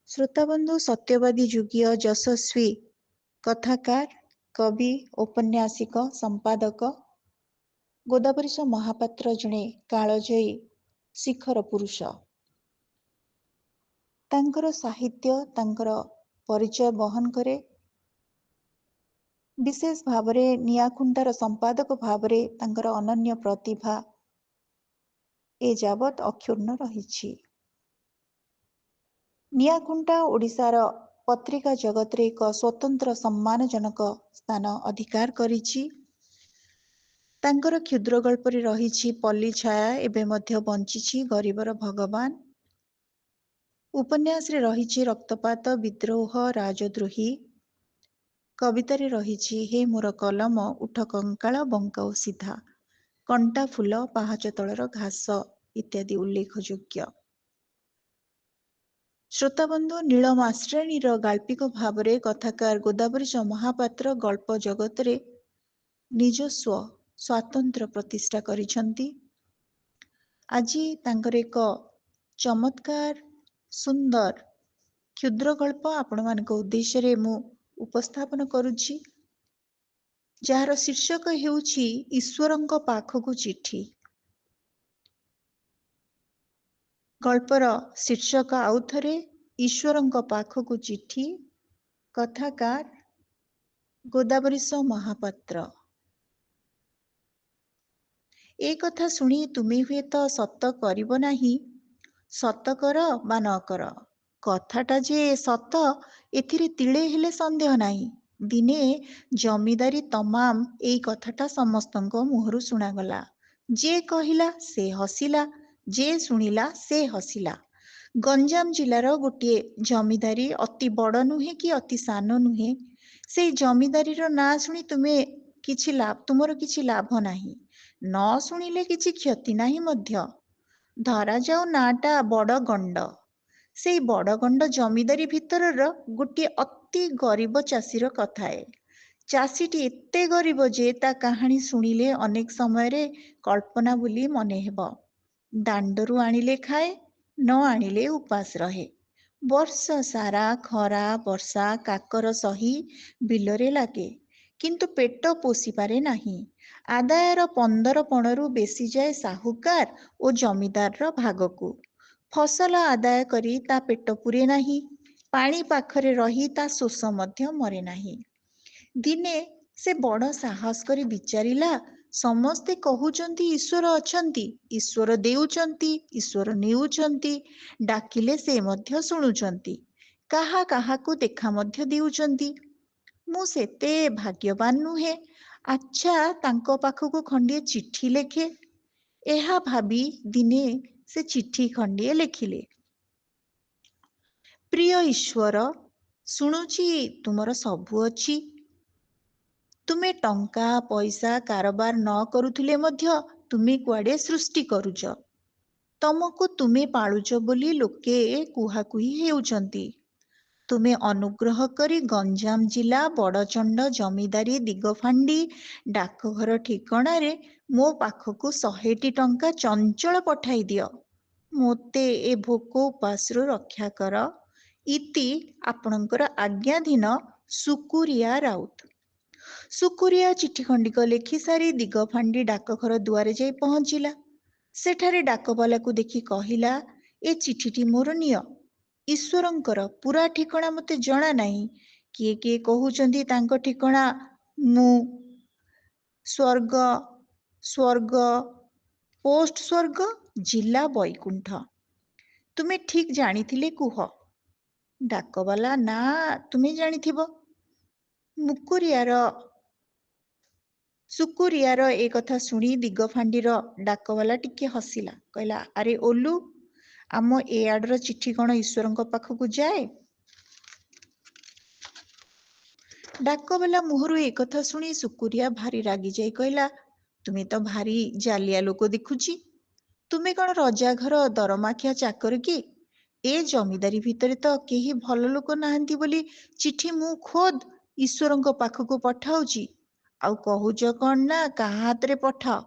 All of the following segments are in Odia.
ଶ୍ରୋତାବନ୍ଧୁ ସତ୍ୟବାଦୀ ଯୁଗୀୟ ଯଶସ୍ୱୀ କଥାକାର, କବି, ଔପନ୍ୟାସିକ, ସମ୍ପାଦକ ଗୋଦାବରୀଶ ମହାପାତ୍ର ଜଣେ କାଳଜୟୀ ଶିଖର ପୁରୁଷ। ତାଙ୍କର ସାହିତ୍ୟ ତାଙ୍କର ପରିଚୟ ବହନ କରେ। ବିଶେଷ ଭାବରେ ନିଆଖୁଣ୍ଟାର ସମ୍ପାଦକ ଭାବରେ ତାଙ୍କର ଅନନ୍ୟ ପ୍ରତିଭା ଏଯାବତ୍ ଅକ୍ଷୁର୍ଣ୍ଣ ରହିଛି। ନିଆଖୁଣ୍ଟା ଓଡ଼ିଶାର ପତ୍ରିକା ଜଗତରେ ଏକ ସ୍ୱତନ୍ତ୍ର ସମ୍ମାନଜନକ ସ୍ଥାନ ଅଧିକାର କରିଛି। ତାଙ୍କର କ୍ଷୁଦ୍ର ଗଳ୍ପରେ ରହିଛି ପଲ୍ଲୀ ଛାୟା, ଏବେ ମଧ୍ୟ ବଞ୍ଚିଛି ଗରିବର ଭଗବାନ। ଉପନ୍ୟାସରେ ରହିଛି ରକ୍ତପାତ, ବିଦ୍ରୋହ, ରାଜଦ୍ରୋହୀ। କବିତାରେ ରହିଛି ହେ ମୋର କଲମ, ଉଠ କଙ୍କାଳ ବଙ୍କାଉ ସିଧା, କଣ୍ଟା ଫୁଲ, ପାହାଚ ତଳର ଘାସ ଇତ୍ୟାଦି ଉଲ୍ଲେଖଯୋଗ୍ୟ। ଶ୍ରୋତାବନ୍ଧୁ, ନୀଳମାଶ୍ରେଣୀର ଗାଳ୍ପିକ ଭାବରେ କଥାକାର ଗୋଦାବରୀଶ ମହାପାତ୍ର ଗଳ୍ପ ଜଗତରେ ନିଜସ୍ୱ ସ୍ୱାତନ୍ତ୍ର୍ୟ ପ୍ରତିଷ୍ଠା କରିଛନ୍ତି। ଆଜି ତାଙ୍କର ଏକ ଚମତ୍କାର ସୁନ୍ଦର କ୍ଷୁଦ୍ର ଗଳ୍ପ ଆପଣମାନଙ୍କ ଉଦ୍ଦେଶ୍ୟରେ ମୁଁ ଉପସ୍ଥାପନ କରୁଛି, ଯାହାର ଶୀର୍ଷକ ହେଉଛି ଈଶ୍ୱରଙ୍କ ପାଖକୁ ଚିଠି। ଗଳ୍ପର ଶୀର୍ଷକ ଆଉଥରେ ଈଶ୍ୱରଙ୍କ ପାଖକୁ ଚିଠି। କଥାକାର ଗୋଦାବରୀଶ ମହାପାତ୍ର। ଏ କଥା ଶୁଣି ତୁମେ ହୁଏତ ସତ କରିବ ନାହିଁ। ସତ କର ବା ନ କର, କଥାଟା ଯେ ସତ ଏଥିରେ ତିଳେ ହେଲେ ସନ୍ଦେହ ନାହିଁ। ଦିନେ ଜମିଦାରୀ ତମାମ ଏଇ କଥାଟା ସମସ୍ତଙ୍କ ମୁହଁରୁ ଶୁଣାଗଲା। ଯେ କହିଲା ସେ ହସିଲା, ଯେ ଶୁଣିଲା ସେ ହସିଲା। ଗଞ୍ଜାମ ଜିଲ୍ଲାର ଗୋଟିଏ ଜମିଦାରୀ, ଅତି ବଡ଼ ନୁହେଁ କି ଅତି ସାନ ନୁହେଁ। ସେଇ ଜମିଦାରୀର ନାଁ ଶୁଣି ତୁମର କିଛି ଲାଭ ନାହିଁ, ନ ଶୁଣିଲେ କିଛି କ୍ଷତି ନାହିଁ ମଧ୍ୟ। ଧରାଯାଉ ନାଁଟା ବଡ଼ଗଣ୍ଡ। ସେଇ ବଡ଼ଗଣ୍ଡ ଜମିଦାରୀ ଭିତରର ଗୋଟିଏ ଅତି ଗରିବ ଚାଷୀର କଥାଏ। ଚାଷୀଟି ଏତେ ଗରିବ ଯେ ତା କାହାଣୀ ଶୁଣିଲେ ଅନେକ ସମୟରେ କଳ୍ପନା ବୋଲି ମନେ ହେବ। ଦାଣ୍ଡରୁ ଆଣିଲେ ଖାଏ, ନ ଆଣିଲେ ଉପାସ ରହେ। ବର୍ଷ ସାରା ଖରା ବର୍ଷା କାକର ସହି ବିଲରେ ଲାଗେ, କିନ୍ତୁ ପେଟ ପୋଷିପାରେ ନାହିଁ। ଆଦାୟର 15 ପଣରୁ ବେଶି ଯାଏ ସାହୁକାର ଓ ଜମିଦାରର ଭାଗକୁ। ଫସଲ ଆଦାୟ କରି ତା ପେଟ ପୂରେ ନାହିଁ, ପାଣି ପାଖରେ ରହି ତା ଶୋଷ ମଧ୍ୟ ମରେ ନାହିଁ। ଦିନେ ସେ ବଡ଼ ସାହସ କରି ବିଚାରିଲା, ସମସ୍ତେ କହୁଛନ୍ତି ଈଶ୍ୱର ଅଛନ୍ତି, ଈଶ୍ୱର ଦେଉଛନ୍ତି, ଈଶ୍ୱର ନେଉଛନ୍ତି, ଡାକିଲେ ସେ ମଧ୍ୟ ଶୁଣୁଛନ୍ତି, କାହାକୁ ଦେଖା ମଧ୍ୟ ଦେଉଛନ୍ତି। ମୁଁ ସେତେ ଭାଗ୍ୟବାନ ନୁହେଁ। ଆଚ୍ଛା, ତାଙ୍କ ପାଖକୁ ଖଣ୍ଡିଏ ଚିଠି ଲେଖେ। ଏହା ଭାବି ଦିନେ ସେ ଚିଠି ଖଣ୍ଡିଏ ଲେଖିଲେ। ପ୍ରିୟ ଈଶ୍ୱର, ଶୁଣୁଛି ତୁମର ସବୁ ଅଛି। ତୁମେ ଟଙ୍କା ପଇସା କାରବାର ନ କରୁଥିଲେ ମଧ୍ୟ ତୁମେ କୁଆଡ଼େ ସୃଷ୍ଟି କରୁଛ। ତମକୁ ତୁମେ ପାଳୁଛ ବୋଲି ଲୋକେ କୁହାକୁହି ହେଉଛନ୍ତି। ତୁମେ ଅନୁଗ୍ରହ କରି ଗଞ୍ଜାମ ଜିଲ୍ଲା ବଡ଼ଚଣ୍ଡ ଜମିଦାରୀ ଦିଗଫାଣ୍ଡି ଡାକଘର ଠିକଣାରେ ମୋ ପାଖକୁ 100ଟି ଟଙ୍କା ଚଞ୍ଚଳ ପଠାଇ ଦିଅ। ମୋତେ ଏ ଭୋକ ଉପାସରୁ ରକ୍ଷା କର। ଇତି ଆପଣଙ୍କର ଆଜ୍ଞାଧୀନ ସୁକୁରିଆ ରାଉତ। ସୁକୁରିଆ ଚିଠି ଖଣ୍ଡିକ ଲେଖି ସାରି ଦିଗଫାଣ୍ଡି ଡାକଘର ଦୁଆରେ ଯାଇ ପହଞ୍ଚିଲା। ସେଠାରେ ଡାକବାଲାକୁ ଦେଖି କହିଲା, ଏ ଚିଠିଟି ମୋର ନିଅ। ଈଶ୍ୱରଙ୍କର ପୁରା ଠିକଣା ମୋତେ ଜଣା ନାହିଁ। କିଏ କିଏ କହୁଛନ୍ତି ତାଙ୍କ ଠିକଣା ମୁଁ ସ୍ୱର୍ଗ, ପୋଷ୍ଟ ସ୍ୱର୍ଗ, ଜିଲ୍ଲା ବୈକୁଣ୍ଠ। ତୁମେ ଠିକ୍ ଜାଣିଥିଲେ କୁହ। ଡାକବାଲା, ନା ତୁମେ ଜାଣିଥିବ। ସୁକୁରିଆର ଏ କଥା ଶୁଣି ଦିଗଫାଣ୍ଡିର ଡାକବାଲା ଟିକେ ହସିଲା, କହିଲା, ଆରେ ଓଲୁ, ଆମ ଏ ଆଡ଼ର ଚିଠି କ'ଣ ଈଶ୍ୱରଙ୍କ ପାଖକୁ ଯାଏ? ଡାକବାଲା ମୁହଁରୁ ଏ କଥା ଶୁଣି ସୁକୁରିଆ ଭାରି ରାଗିଯାଇ କହିଲା, ତୁମେ ତ ଭାରି ଜାଲିଆ ଲୋକ ଦେଖୁଛି। ତୁମେ କ'ଣ ରଜା ଘର ଦରମାଖିଆ ଚାକର କି? ଏ ଜମିଦାରୀ ଭିତରେ ତ କେହି ଭଲ ଲୋକ ନାହାନ୍ତି ବୋଲି ଚିଠି ମୁଁ ଖୋଦ୍ ଈଶ୍ୱରଙ୍କ ପାଖକୁ ପଠାଉଛି, ଆଉ କହୁଛ କ'ଣ ନା କାହା ହାତରେ ପଠାଅ।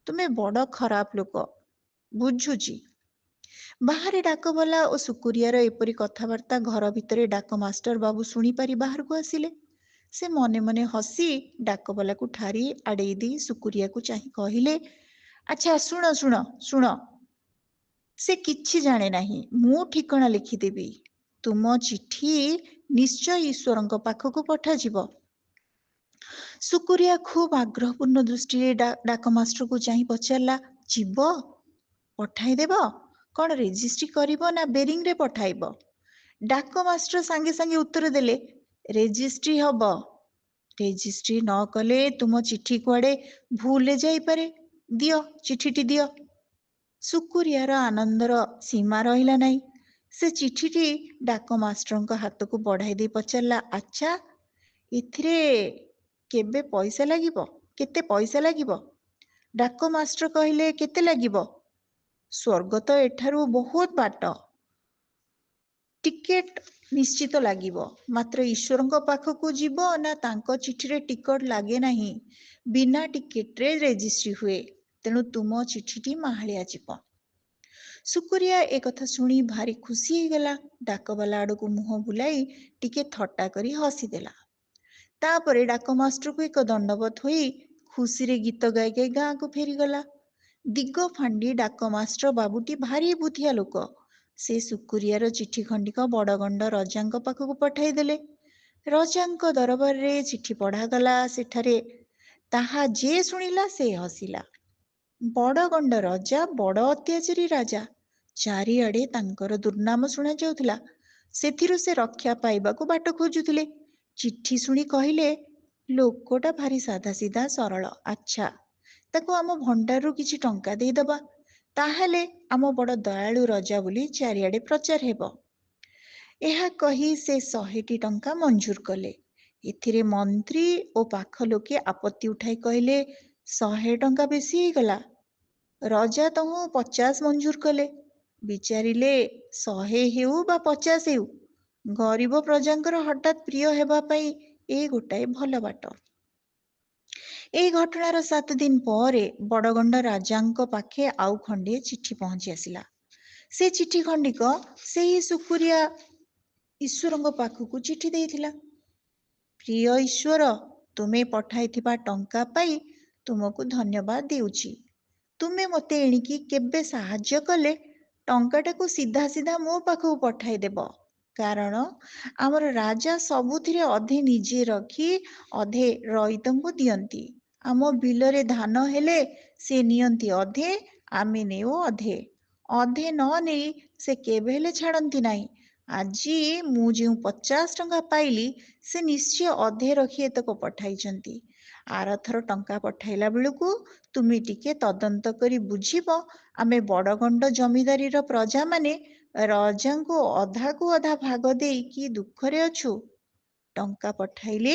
ତୁମେ ବଡ଼ ଖରାପ ଲୋକ, ବୁଝୁଛି। ବାହାରେ ଡାକବାଲା ଓ ସୁକୁରିଆର ଏପରି କଥାବାର୍ତ୍ତା ଘର ଭିତରେ ଡାକ ମାଷ୍ଟର ବାବୁ ଶୁଣିପାରି ବାହାରକୁ ଆସିଲେ। ସେ ମନେ ମନେ ହସି ଡାକବାଲାକୁ ଠାରି ଆଡ଼େଇ ଦେଇ ସୁକୁରିଆକୁ ଚାହିଁ କହିଲେ, ଆଚ୍ଛା ଶୁଣ ଶୁଣ ଶୁଣ, ସେ କିଛି ଜାଣେ ନାହିଁ, ମୁଁ ଠିକଣା ଲେଖିଦେବି। ତୁମ ଚିଠି ନିଶ୍ଚୟ ଈଶ୍ୱରଙ୍କ ପାଖକୁ ପଠାଯିବ। ସୁକୁରିଆ ଖୁବ୍ ଆଗ୍ରହପୂର୍ଣ୍ଣ ଦୃଷ୍ଟିରେ ଡାକ ମାଷ୍ଟରକୁ ଚାହିଁ ପଚାରିଲା, ଯିବ? ପଠାଇଦେବ? କ'ଣ ରେଜିଷ୍ଟ୍ରି କରିବ ନା ବେରିଂରେ ପଠାଇବ? ଡାକ ମାଷ୍ଟର ସାଙ୍ଗେ ସାଙ୍ଗେ ଉତ୍ତର ଦେଲେ, ରେଜିଷ୍ଟ୍ରି ହବ। ରେଜିଷ୍ଟ୍ରି ନ କଲେ ତୁମ ଚିଠି କୁଆଡ଼େ ଭୁଲରେ ଯାଇପାରେ। ଦିଅ, ଚିଠିଟି ଦିଅ। ସୁକୁରିଆର ଆନନ୍ଦର ସୀମା ରହିଲା ନାହିଁ। ସେ ଚିଠିଟି ଡାକ ମାଷ୍ଟରଙ୍କ ହାତକୁ ବଢ଼ାଇ ଦେଇ ପଚାରିଲା, ଆଚ୍ଛା, ଏଥିରେ କେବେ ପଇସା ଲାଗିବ? କେତେ ପଇସା ଲାଗିବ? ଡାକ ମାଷ୍ଟର କହିଲେ, କେତେ ଲାଗିବ? ସ୍ୱର୍ଗ ତ ଏଠାରୁ ବହୁତ ବାଟ। ଟିକେଟ ନିଶ୍ଚିତ ଲାଗିବ। ମାତ୍ର ଈଶ୍ୱରଙ୍କ ପାଖକୁ ଯିବ ନା ତାଙ୍କ ଚିଠିରେ ଟିକଟ ଲାଗେ ନାହିଁ। ବିନା ଟିକେଟରେ ରେଜିଷ୍ଟ୍ରି ହୁଏ। ତେଣୁ ତୁମ ଚିଠିଟି ମାହାଳିଆ ଯିବ। ସୁକୁରିଆ ଏକଥା ଶୁଣି ଭାରି ଖୁସି ହେଇଗଲା। ଡାକବାଲା ଆଡ଼କୁ ମୁହଁ ବୁଲାଇ ଟିକେ ଥଟ୍ଟା କରି ହସିଦେଲା। ତାପରେ ଡାକ ମାଷ୍ଟରକୁ ଏକ ଦଣ୍ଡବତ ହୋଇ ଖୁସିରେ ଗୀତ ଗାଇ ଗାଇ ଗାଁକୁ ଫେରିଗଲା। ଦିଗ ଫାଣ୍ଡି ଡାକ ମାଷ୍ଟର ବାବୁଟି ଭାରି ବୁଦ୍ଧିଆ ଲୋକ। ସେ ସୁକୁରିଆର ଚିଠି ଖଣ୍ଡିକ ବଡ଼ଗଣ୍ଡ ରଜାଙ୍କ ପାଖକୁ ପଠାଇଦେଲେ। ରଜାଙ୍କ ଦରବାରରେ ଚିଠି ପଢ଼ାଗଲା। ସେଠାରେ ତାହା ଯେ ଶୁଣିଲା ସେ ହସିଲା। ବଡ଼ଗଣ୍ଡ ରଜା ବଡ଼ ଅତ୍ୟାଚାରୀ ରାଜା। ଚାରିଆଡ଼େ ତାଙ୍କର ଦୁର୍ନାମ ଶୁଣାଯାଉଥିଲା। ସେଥିରୁ ସେ ରକ୍ଷା ପାଇବାକୁ ବାଟ ଖୋଜୁଥିଲେ। ଚିଠି ଶୁଣି କହିଲେ, ଲୋକଟା ଭାରି ସାଧାସିଧା ସରଳ। ଆଚ୍ଛା, ତାକୁ ଆମ ଭଣ୍ଡାରରୁ କିଛି ଟଙ୍କା ଦେଇଦବା। ତାହେଲେ ଆମ ବଡ଼ ଦୟାଳୁ ରଜା ବୋଲି ଚାରିଆଡ଼େ ପ୍ରଚାର ହେବ। ଏହା କହି ସେ 100ଟି ଟଙ୍କା ମଞ୍ଜୁର କଲେ। ଏଥିରେ ମନ୍ତ୍ରୀ ଓ ପାଖ ଲୋକେ ଆପତ୍ତି ଉଠାଇ କହିଲେ, 100 ଟଙ୍କା ବେଶୀ ହେଇଗଲା। ରଜା ତହୁଁ 50 ମଞ୍ଜୁର କଲେ। ବିଚାରିଲେ, 100 ହେଉ ବା 50 ହେଉ, ଗରିବ ପ୍ରଜାଙ୍କର ହଠାତ୍ ପ୍ରିୟ ହେବା ପାଇଁ ଏ ଗୋଟାଏ ଭଲ ବାଟ। ଏହି ଘଟଣାର 7 ଦିନ ପରେ ବଡ଼ଗଣ୍ଡ ରାଜାଙ୍କ ପାଖେ ଆଉ ଖଣ୍ଡିଏ ଚିଠି ପହଞ୍ଚି ଆସିଲା। ସେ ଚିଠି ଖଣ୍ଡିକ ସେହି ସୁକୁରିଆ ଈଶ୍ୱରଙ୍କ ପାଖକୁ ଚିଠି ଦେଇଥିଲା। ପ୍ରିୟ ଈଶ୍ୱର, ତୁମେ ପଠାଇଥିବା ଟଙ୍କା ପାଇ ତୁମକୁ ଧନ୍ୟବାଦ ଦେଉଛି। ତୁମେ ମୋତେ ଏଣିକି କେବେ ସାହାଯ୍ୟ କଲେ ଟଙ୍କାଟାକୁ ସିଧା ସିଧା ମୋ ପାଖକୁ ପଠାଇଦେବ। କାରଣ ଆମର ରାଜା ସବୁଥିରେ ଅଧେ ନିଜେ ରଖି ଅଧେ ରଇତଙ୍କୁ ଦିଅନ୍ତି। ଆମ ବିଲରେ ଧାନ ହେଲେ ସେ ନିଅନ୍ତି ଅଧେ, ଆମେ ନେଉ ଅଧେ। ଅଧେ ନ ନେଇ ସେ କେବେ ହେଲେ ଛାଡ଼ନ୍ତି ନାହିଁ। ଆଜି ମୁଁ ଯେଉଁ 50 ଟଙ୍କା ପାଇଲି, ସେ ନିଶ୍ଚୟ ଅଧେ ରଖି ଏତକ ପଠାଇଛନ୍ତି। ଆରଥର ଟଙ୍କା ପଠାଇଲା ବେଳକୁ ତୁମେ ଟିକେ ତଦନ୍ତ କରି ବୁଝିବ, ଆମେ ବଡ଼ଗଣ୍ଡ ଜମିଦାରୀର ପ୍ରଜାମାନେ ରଜାଙ୍କୁ ଅଧାକୁ ଅଧା ଭାଗ ଦେଇ କି ଦୁଃଖରେ ଅଛୁ। ଟଙ୍କା ପଠାଇଲେ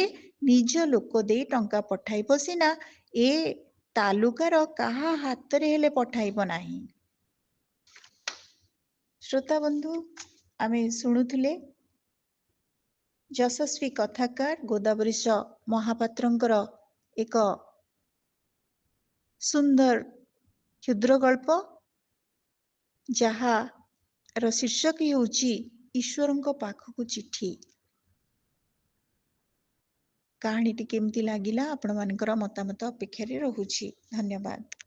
ନିଜ ଲୋକ ଦେଇ ଟଙ୍କା ପଠାଇବ ସିନା, ଏ ତାଲୁକାର କାହା ହାତରେ ହେଲେ ପଠାଇବ ନାହିଁ। ଶ୍ରୋତା ବନ୍ଧୁ, ଆମେ ଶୁଣୁଥିଲେ ଯଶସ୍ୱୀ କଥାକାର ଗୋଦାବରୀଶ ମହାପାତ୍ରଙ୍କର ଏକ ସୁନ୍ଦର କ୍ଷୁଦ୍ର ଗଳ୍ପ, ଯାହାର ଶୀର୍ଷକ ହେଉଛି ଈଶ୍ୱରଙ୍କ ପାଖକୁ ଚିଠି। କାହାଣୀଟି କେମିତି ଲାଗିଲା ଆପଣମାନଙ୍କର ମତାମତ ଅପେକ୍ଷାରେ ରହୁଛି। ଧନ୍ୟବାଦ।